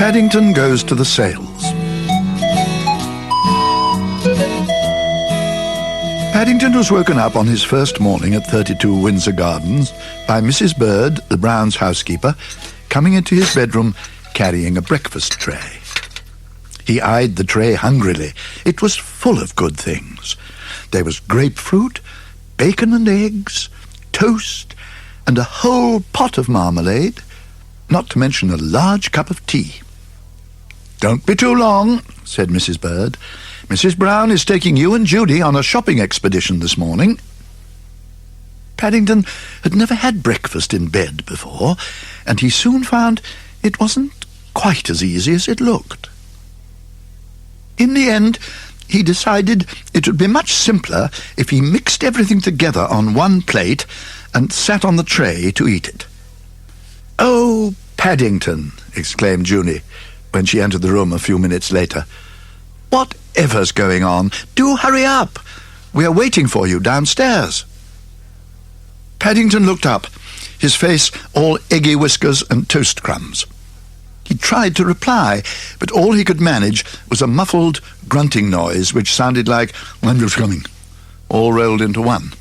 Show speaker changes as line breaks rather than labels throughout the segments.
Paddington goes to the sales. Paddington was woken up on his first morning at 32 Windsor Gardens by Mrs. Bird, the Browns' housekeeper, coming into his bedroom carrying a breakfast tray. He eyed the tray hungrily. It was full of good things. There was grapefruit, bacon and eggs, toast, and a whole pot of marmalade, not to mention a large cup of tea. "Don't be too long," said Mrs. Bird. "Mrs. Brown is taking you and Judy on a shopping expedition this morning." Paddington had never had breakfast in bed before, and he soon found it wasn't quite as easy as it looked. In the end, he decided it would be much simpler if he mixed everything together on one plate and sat on the tray to eat it. "Oh, Paddington," exclaimed Judy when she entered the room a few minutes later. "Whatever's going on? Do hurry up. We are waiting for you downstairs." Paddington looked up, his face all eggy whiskers and toast crumbs. He tried to reply, but all he could manage was a muffled grunting noise which sounded like, "I'm just coming," all rolled into one.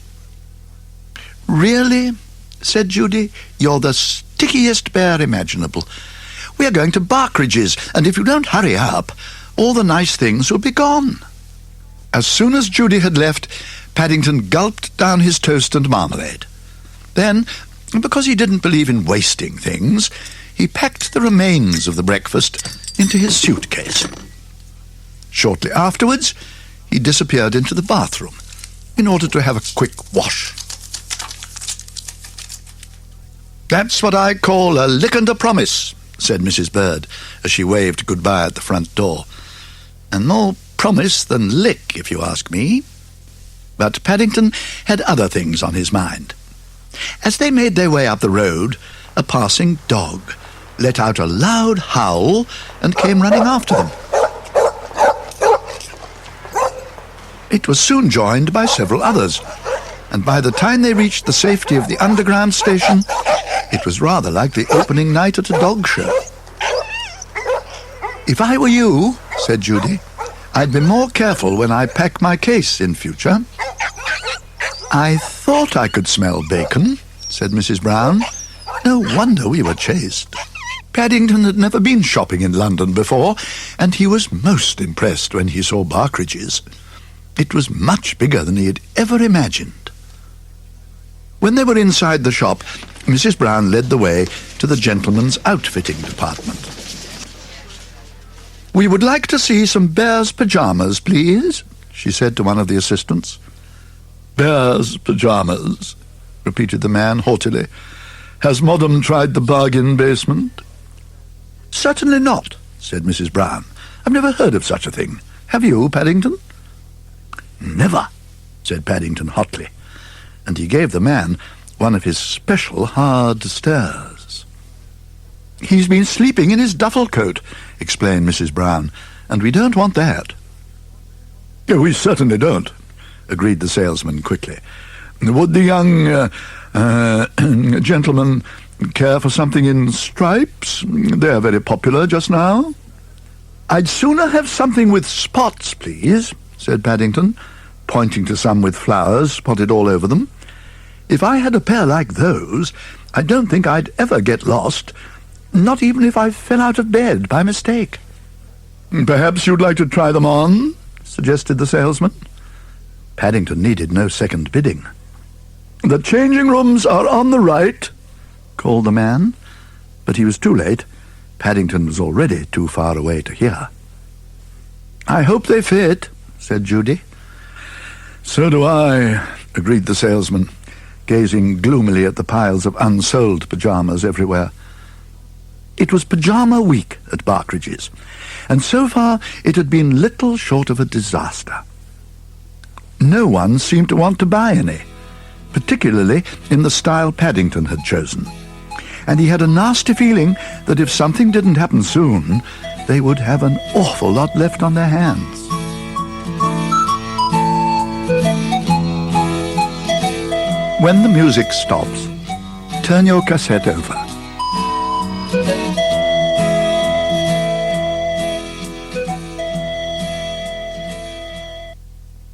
"Really?" said Judy. "You're the stickiest bear imaginable. We are going to Barkridge's, and if you don't hurry up, all the nice things will be gone." As soon as Judy had left, Paddington gulped down his toast and marmalade. Then, because he didn't believe in wasting things, he packed the remains of the breakfast into his suitcase. Shortly afterwards, he disappeared into the bathroom in order to have a quick wash. "That's what I call a lick and a promise," said Mrs. Bird as she waved goodbye at the front door. "And more promise than lick, if you ask me." But Paddington had other things on his mind. As they made their way up the road, a passing dog let out a loud howl and came running after them. It was soon joined by several others, and by the time they reached the safety of the underground station, it was rather like the opening night at a dog show. "If I were you," said Judy, "I'd be more careful when I pack my case in future." "I thought I could smell bacon," said Mrs. Brown. "No wonder we were chased." Paddington had never been shopping in London before, and he was most impressed when he saw Barkridge's. It was much bigger than he had ever imagined. When they were inside the shop, Mrs. Brown led the way to the gentleman's outfitting department. "We would like to see some bear's pyjamas, please," she said to one of the assistants. "Bear's pyjamas," repeated the man haughtily. "Has Madam tried the bargain basement?" "Certainly not," said Mrs. Brown. "I've never heard of such a thing. Have you, Paddington?" "Never," said Paddington hotly, and he gave the man one of his special hard stares. "He's been sleeping in his duffel coat," explained Mrs. Brown, "and we don't want that." "Oh, we certainly don't," agreed the salesman quickly. "Would the young gentleman care for something in stripes? They're very popular just now." "I'd sooner have something with spots, please," said Paddington, pointing to some with flowers spotted all over them. "If I had a pair like those, I don't think I'd ever get lost, not even if I fell out of bed by mistake." "Perhaps you'd like to try them on?" suggested the salesman. Paddington needed no second bidding. "The changing rooms are on the right," called the man, but he was too late. Paddington was already too far away to hear. "I hope they fit," said Judy. "So do I," agreed the salesman, gazing gloomily at the piles of unsold pyjamas everywhere. It was pyjama week at Barkridge's, and so far it had been little short of a disaster. No one seemed to want to buy any, particularly in the style Paddington had chosen, and he had a nasty feeling that if something didn't happen soon, they would have an awful lot left on their hands. When the music stops, turn your cassette over.